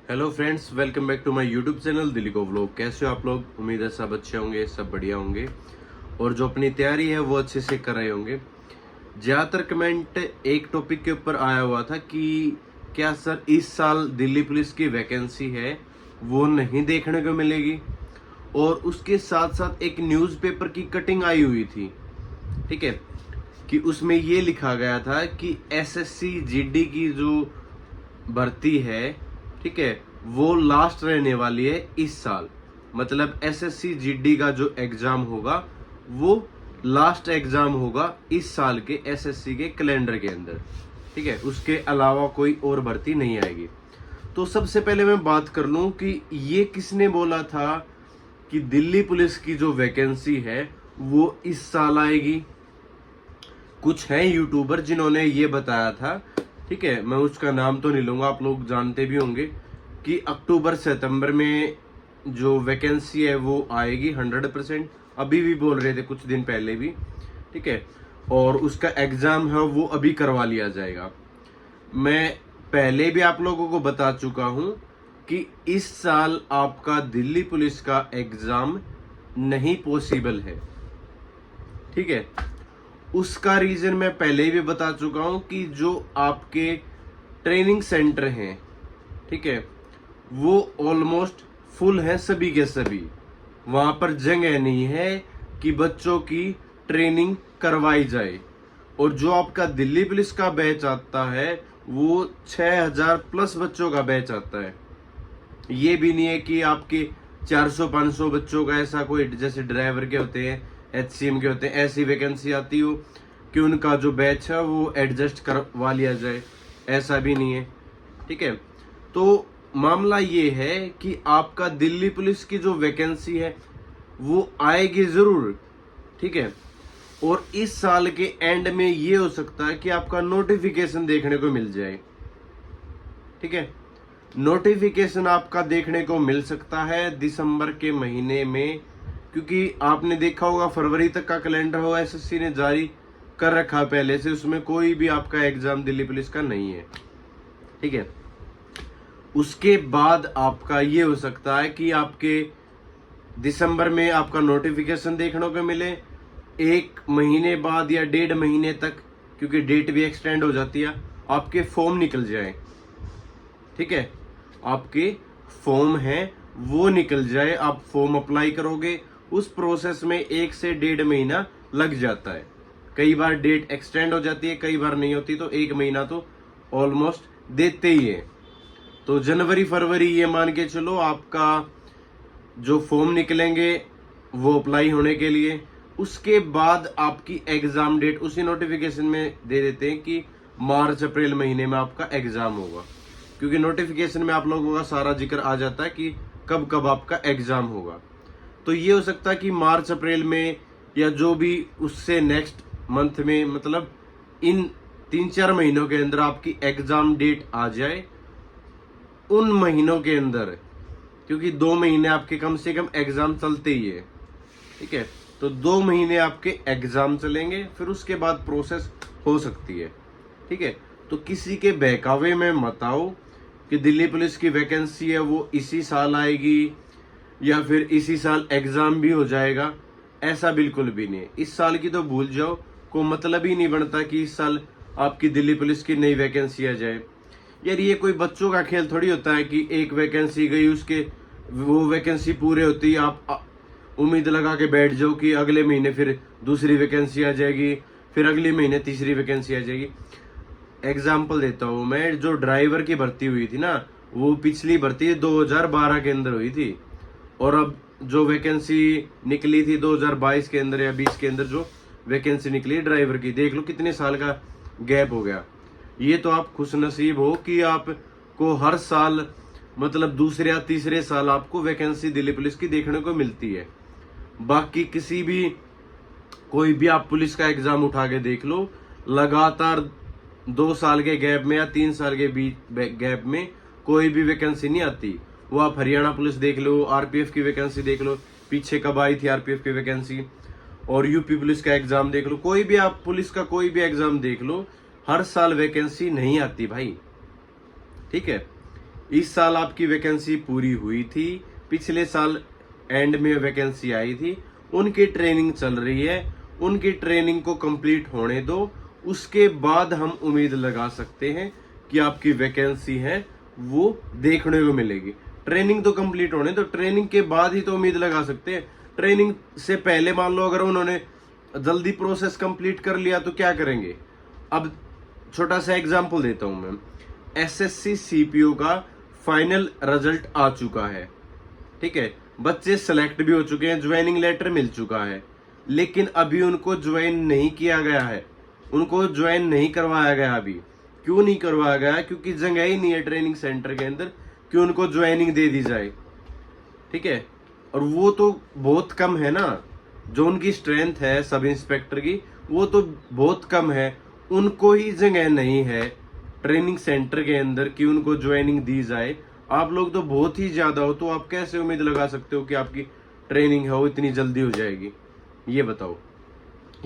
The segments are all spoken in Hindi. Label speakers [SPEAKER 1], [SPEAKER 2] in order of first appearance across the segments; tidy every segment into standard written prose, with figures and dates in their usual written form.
[SPEAKER 1] Hello friends, welcome back to my YouTube channel Delhi को व्लॉग। कैसे हो आप लोग? उम्मीद है सब अच्छे होंगे, सब बढ़िया होंगे और जो अपनी तैयारी है वो अच्छे से कर रहे होंगे। ज़्यादातर कमेंट एक टॉपिक के ऊपर आया हुआ था कि क्या सर इस साल दिल्ली पुलिस की वैकेंसी है वो नहीं देखने को मिलेगी, और उसके साथ साथ एक न्यूज़पेपर की कटिंग आई हुई थी, ठीक है, कि उसमें ये लिखा गया था कि एसएससी जीडी की जो भर्ती है, ठीक है, वो लास्ट रहने वाली है इस साल। मतलब एसएससी जीडी का जो एग्जाम होगा वो लास्ट एग्जाम होगा इस साल के एसएससी के कैलेंडर के अंदर, ठीक है। उसके अलावा कोई और भर्ती नहीं आएगी। तो सबसे पहले मैं बात कर लूं कि ये किसने बोला था कि दिल्ली पुलिस की जो वैकेंसी है वो इस साल आएगी। कुछ हैं यूट्यूबर जिन्होंने ये बताया था, ठीक है, मैं उसका नाम तो नहीं लूंगा, आप लोग जानते भी होंगे कि अक्टूबर सितंबर में जो वैकेंसी है वो आएगी 100%। अभी भी बोल रहे थे कुछ दिन पहले भी, ठीक है, और उसका एग्जाम है वो अभी करवा लिया जाएगा। मैं पहले भी आप लोगों को बता चुका हूं कि इस साल आपका दिल्ली पुलिस का एग्जाम नहीं पॉसिबल है, ठीक है। उसका रीजन मैं पहले भी बता चुका हूं कि जो आपके ट्रेनिंग सेंटर हैं, ठीक है, वो ऑलमोस्ट फुल है, सभी के सभी। वहां पर जगह नहीं है कि बच्चों की ट्रेनिंग करवाई जाए। और जो आपका दिल्ली पुलिस का बैच आता है वो 6000 प्लस बच्चों का बैच आता है। ये भी नहीं है कि आपके 400-500 बच्चों का ऐसा कोई, जैसे ड्राइवर के होते हैं, एचसीएम के होते हैं, ऐसी वैकेंसी आती हो कि उनका जो बैच है वो एडजस्ट करवा लिया जाए, ऐसा भी नहीं है, ठीक है। तो मामला ये है कि आपका दिल्ली पुलिस की जो वैकेंसी है वो आएगी जरूर, ठीक है। और इस साल के एंड में ये हो सकता है कि आपका नोटिफिकेशन देखने को मिल जाए, ठीक है। नोटिफिकेशन आपका देखने को मिल सकता है दिसंबर के महीने में, क्योंकि आपने देखा होगा फरवरी तक का कैलेंडर हो एसएससी ने जारी कर रखा पहले से, उसमें कोई भी आपका एग्जाम दिल्ली पुलिस का नहीं है, ठीक है। उसके बाद आपका ये हो सकता है कि आपके दिसंबर में आपका नोटिफिकेशन देखने को मिले, एक महीने बाद या 1.5 महीने तक, क्योंकि डेट भी एक्सटेंड हो जाती है, आपके फॉर्म निकल जाए, ठीक है। आपके फॉर्म है वो निकल जाए, आप फॉर्म अप्लाई करोगे, उस प्रोसेस में 1 से 1.5 महीना लग जाता है। कई बार डेट एक्सटेंड हो जाती है, कई बार नहीं होती, तो 1 महीना तो ऑलमोस्ट देते ही है। तो जनवरी फरवरी ये मान के चलो आपका जो फॉर्म निकलेंगे वो अप्लाई होने के लिए। उसके बाद आपकी एग्जाम डेट उसी नोटिफिकेशन में दे देते हैं कि मार्च अप्रैल महीने में आपका एग्जाम होगा, क्योंकि नोटिफिकेशन में आप लोगों का सारा जिक्र आ जाता है कि कब कब आपका एग्जाम होगा। तो ये हो सकता है कि मार्च अप्रैल में या जो भी उससे नेक्स्ट मंथ में, मतलब इन 3-4 महीनों के अंदर आपकी एग्जाम डेट आ जाए, उन महीनों के अंदर, क्योंकि 2 महीने आपके कम से कम एग्जाम चलते ही है, ठीक है। तो 2 महीने आपके एग्जाम चलेंगे, फिर उसके बाद प्रोसेस हो सकती है, ठीक है। तो किसी के बहकावे में मत आओ कि दिल्ली पुलिस की वैकेंसी है वो इसी साल आएगी या फिर इसी साल एग्जाम भी हो जाएगा, ऐसा बिल्कुल भी नहीं है। इस साल की तो भूल जाओ, कोई मतलब ही नहीं बनता कि इस साल आपकी दिल्ली पुलिस की नई वैकेंसी आ जाए। यार ये कोई बच्चों का खेल थोड़ी होता है कि एक वैकेंसी गई, उसके वो वैकेंसी पूरे होती है आप उम्मीद लगा के बैठ जाओ कि अगले महीने फिर दूसरी वैकेंसी आ जाएगी, फिर अगले महीने तीसरी वैकेंसी आ जाएगी। एग्जाम्पल देता हूँ मैं, जो ड्राइवर की भर्ती हुई थी ना, वो पिछली भर्ती 2012 के अंदर हुई थी, और अब जो वैकेंसी निकली थी 2022 के अंदर या 20 के अंदर जो वैकेंसी निकली ड्राइवर की, देख लो कितने साल का गैप हो गया। ये तो आप खुशनसीब हो कि आपको हर साल, मतलब दूसरे या तीसरे साल आपको वैकेंसी दिल्ली पुलिस की देखने को मिलती है। बाकी किसी भी, कोई भी आप पुलिस का एग्जाम उठा के देख लो, लगातार 2 साल के गैप में या 3 साल के बीच गैप में कोई भी वैकेंसी नहीं आती। वो आप हरियाणा पुलिस देख लो, आरपीएफ की वैकेंसी देख लो, पीछे कब आई थी आरपीएफ की वैकेंसी, और यूपी पुलिस का एग्जाम देख लो, कोई भी आप पुलिस का कोई भी एग्जाम देख लो, हर साल वैकेंसी नहीं आती भाई, ठीक है। इस साल आपकी वैकेंसी पूरी हुई थी, पिछले साल एंड में वैकेंसी आई थी, उनकी ट्रेनिंग चल रही है, उनकी ट्रेनिंग को कंप्लीट होने दो, उसके बाद हम उम्मीद लगा सकते हैं कि आपकी वैकेंसी है वो देखने को मिलेगी। ट्रेनिंग तो कंप्लीट होने दो, ट्रेनिंग के बाद ही तो उम्मीद लगा सकते हैं। ट्रेनिंग से पहले मान लो अगर उन्होंने जल्दी प्रोसेस कंप्लीट कर लिया तो क्या करेंगे। अब छोटा सा एग्जांपल देता हूं मैं, एसएससी सीपीओ का फाइनल रिजल्ट आ चुका है, ठीक है, बच्चे सेलेक्ट भी हो चुके हैं, ज्वाइनिंग लेटर मिल चुका है, लेकिन अभी उनको ज्वाइन नहीं किया गया है, उनको ज्वाइन नहीं करवाया गया। अभी क्यों नहीं करवाया गया? क्योंकि जगह ही नहीं है ट्रेनिंग सेंटर के अंदर कि उनको ज्वाइनिंग दे दी जाए, ठीक है। और वो तो बहुत कम है ना, जो उनकी स्ट्रेंथ है सब इंस्पेक्टर की वो तो बहुत कम है, उनको ही जगह नहीं है ट्रेनिंग सेंटर के अंदर कि उनको ज्वाइनिंग दी जाए। आप लोग तो बहुत ही ज्यादा हो, तो आप कैसे उम्मीद लगा सकते हो कि आपकी ट्रेनिंग है वो इतनी जल्दी हो जाएगी? ये बताओ,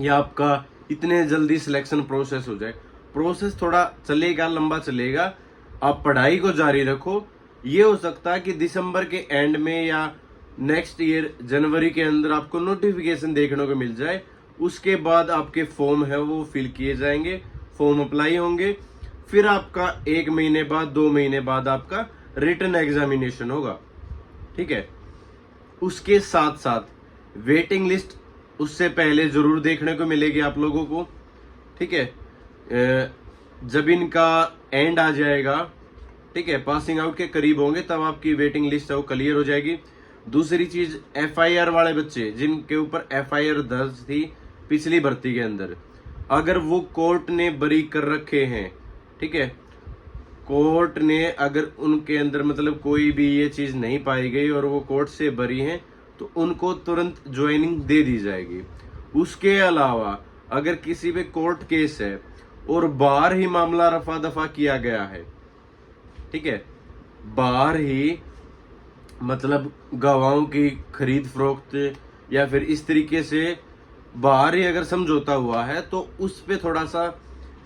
[SPEAKER 1] या आपका इतने जल्दी सिलेक्शन प्रोसेस हो जाए? प्रोसेस थोड़ा चलेगा, लंबा चलेगा, आप पढ़ाई को जारी रखो। ये हो सकता है कि दिसंबर के एंड में या नेक्स्ट ईयर जनवरी के अंदर आपको नोटिफिकेशन देखने को मिल जाए, उसके बाद आपके फॉर्म है वो फिल किए जाएंगे, फॉर्म अप्लाई होंगे, फिर आपका 1 महीने बाद 2 महीने बाद आपका रिटन एग्जामिनेशन होगा, ठीक है। उसके साथ साथ वेटिंग लिस्ट उससे पहले जरूर देखने को मिलेगी आप लोगों को, ठीक है। जब इनका एंड आ जाएगा, ठीक है, पासिंग आउट के करीब होंगे, तब आपकी वेटिंग लिस्ट है वो क्लियर हो जाएगी। दूसरी चीज, एफआईआर वाले बच्चे जिनके ऊपर एफआईआर दर्ज थी पिछली भर्ती के अंदर, अगर वो कोर्ट ने बरी कर रखे हैं, ठीक है, कोर्ट ने अगर उनके अंदर मतलब कोई भी ये चीज नहीं पाई गई और वो कोर्ट से बरी हैं, तो उनको तुरंत ज्वाइनिंग दे दी जाएगी। उसके अलावा अगर किसी पे कोर्ट केस है और बाहर ही मामला रफा दफा किया गया है, ठीक है, बाहर ही मतलब गवाहों की खरीद फरोख्त या फिर इस तरीके से बाहर ही अगर समझौता हुआ है, तो उस पे थोड़ा सा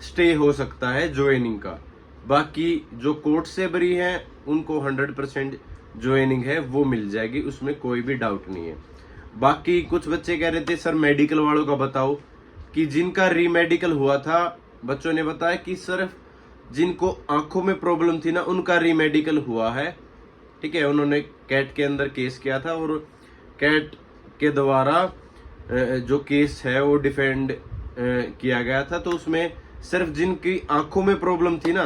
[SPEAKER 1] स्टे हो सकता है ज्वाइनिंग का। बाकी जो कोर्ट से बरी है उनको 100% ज्वाइनिंग है वो मिल जाएगी, उसमें कोई भी डाउट नहीं है। बाकी कुछ बच्चे कह रहे थे सर मेडिकल वालों का बताओ, कि जिनका रीमेडिकल हुआ था, बच्चों ने बताया कि सिर्फ जिनको आंखों में प्रॉब्लम थी ना उनका रीमेडिकल हुआ है, ठीक है। उन्होंने कैट के अंदर केस किया था और कैट के द्वारा जो केस है वो डिफेंड किया गया था, तो उसमें सिर्फ जिनकी आंखों में प्रॉब्लम थी ना,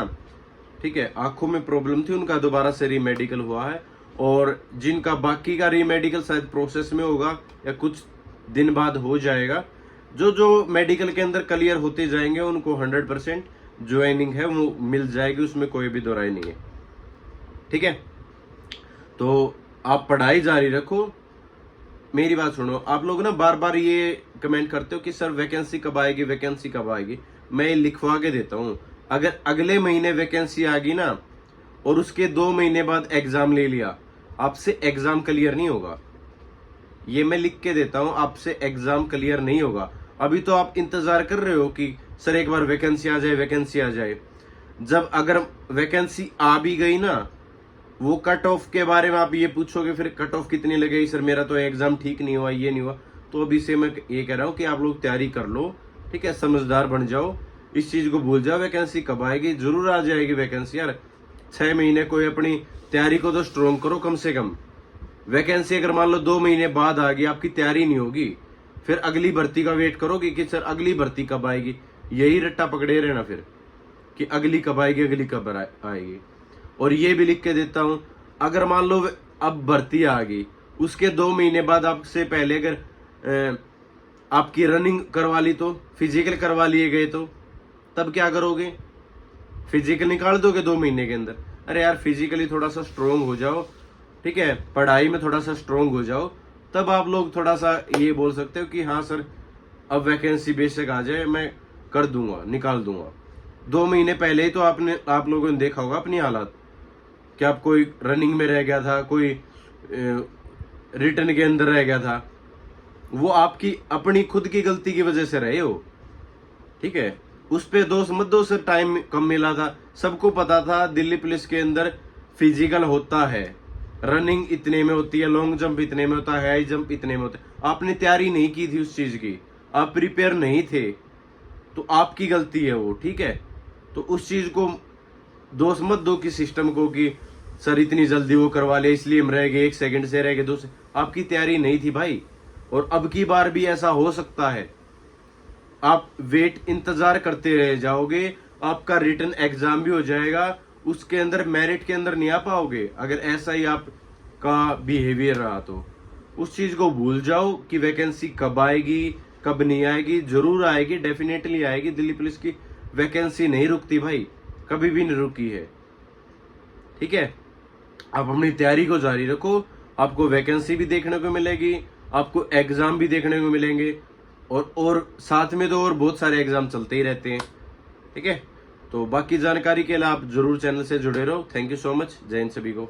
[SPEAKER 1] ठीक है, आंखों में प्रॉब्लम थी, उनका दोबारा से रीमेडिकल हुआ है। और जिनका बाकी का रीमेडिकल शायद प्रोसेस में होगा या कुछ दिन बाद हो जाएगा। जो जो मेडिकल के अंदर क्लियर होते जाएंगे उनको 100% ज्वाइनिंग है वो मिल जाएगी, उसमें कोई भी दो राय नहीं है, ठीक है। तो आप पढ़ाई जारी रखो। मेरी बात सुनो, आप लोग ना बार बार ये कमेंट करते हो कि सर वैकेंसी कब आएगी, वैकेंसी कब आएगी। मैं लिखवा के देता हूं, अगर अगले महीने वैकेंसी आ गई ना और उसके 2 महीने बाद एग्जाम ले लिया, आपसे एग्जाम क्लियर नहीं होगा। ये मैं लिख के देता हूं, आपसे एग्जाम क्लियर नहीं होगा। अभी तो आप इंतजार कर रहे हो कि सर एक बार वैकेंसी आ जाए, वैकेंसी आ जाए। जब अगर वैकेंसी आ भी गई ना, वो कट ऑफ के बारे में आप ये पूछोगे फिर कट ऑफ कितनी लगेगी, सर मेरा तो एग्जाम ठीक नहीं हुआ, ये नहीं हुआ। तो अभी से मैं ये कह रहा हूँ कि आप लोग तैयारी कर लो, ठीक है, समझदार बन जाओ, इस चीज को भूल जाओ। वैकेंसी कब आएगी? जरूर आ जाएगी वैकेंसी यार। 6 महीने कोई अपनी तैयारी को तो स्ट्रॉन्ग करो कम से कम। वैकेंसी अगर मान लो 2 महीने बाद आ गई, आपकी तैयारी नहीं होगी, फिर अगली भर्ती का वेट करोगे कि सर अगली भर्ती कब आएगी, यही रट्टा पकड़े रहना फिर कि अगली कब आएगी, अगली कब आएगी। और ये भी लिख के देता हूं, अगर मान लो अब भर्ती आ गई, उसके 2 महीने बाद आपसे पहले अगर आपकी रनिंग करवा ली, तो फिजिकल करवा लिए गए, तो तब क्या करोगे? फिजिकल निकाल दोगे 2 महीने के अंदर? अरे यार फिजिकली थोड़ा सा स्ट्रोंग हो जाओ, ठीक है, पढ़ाई में थोड़ा सा स्ट्रोंग हो जाओ, तब आप लोग थोड़ा सा ये बोल सकते हो कि हाँ सर अब वैकेंसी बेशक आ जाए, मैं कर दूंगा, निकाल दूंगा। 2 महीने पहले ही तो आप लोगों ने देखा होगा अपनी हालात, कि आप कोई रनिंग में रह गया था, कोई रिटर्न के अंदर रह गया था, वो आपकी अपनी खुद की गलती की वजह से रहे हो, ठीक है। उस पे दोष मत दो, सर टाइम कम मिला था। सबको पता था दिल्ली पुलिस के अंदर फिजिकल होता है, रनिंग इतने में होती है, लॉन्ग जंप इतने में होता है, हाई जंप इतने में होता है। आपने तैयारी नहीं की थी उस चीज की, आप प्रिपेयर नहीं थे, तो आपकी गलती है वो, ठीक है। तो उस चीज को दोष मत दो कि सिस्टम को कि सर इतनी जल्दी वो करवा ले इसलिए हम रह गए, 1 सेकंड से रह गए, 2 से। आपकी तैयारी नहीं थी भाई, और अब की बार भी ऐसा हो सकता है। आप वेट इंतजार करते रह जाओगे, आपका रिटन एग्जाम भी हो जाएगा, उसके अंदर मेरिट के अंदर नहीं आ पाओगे अगर ऐसा ही आपका बिहेवियर रहा तो। उस चीज को भूल जाओ कि वैकेंसी कब आएगी कब नहीं आएगी। जरूर आएगी, डेफिनेटली आएगी। दिल्ली पुलिस की वैकेंसी नहीं रुकती भाई, कभी भी नहीं रुकी है, ठीक है। आप अपनी तैयारी को जारी रखो, आपको वैकेंसी भी देखने को मिलेगी, आपको एग्जाम भी देखने को मिलेंगे, और साथ में तो और बहुत सारे एग्जाम चलते ही रहते हैं, ठीक है। तो बाकी जानकारी के लिए आप जरूर चैनल से जुड़े रहो। थैंक यू सो मच, जय हिंद सभी को।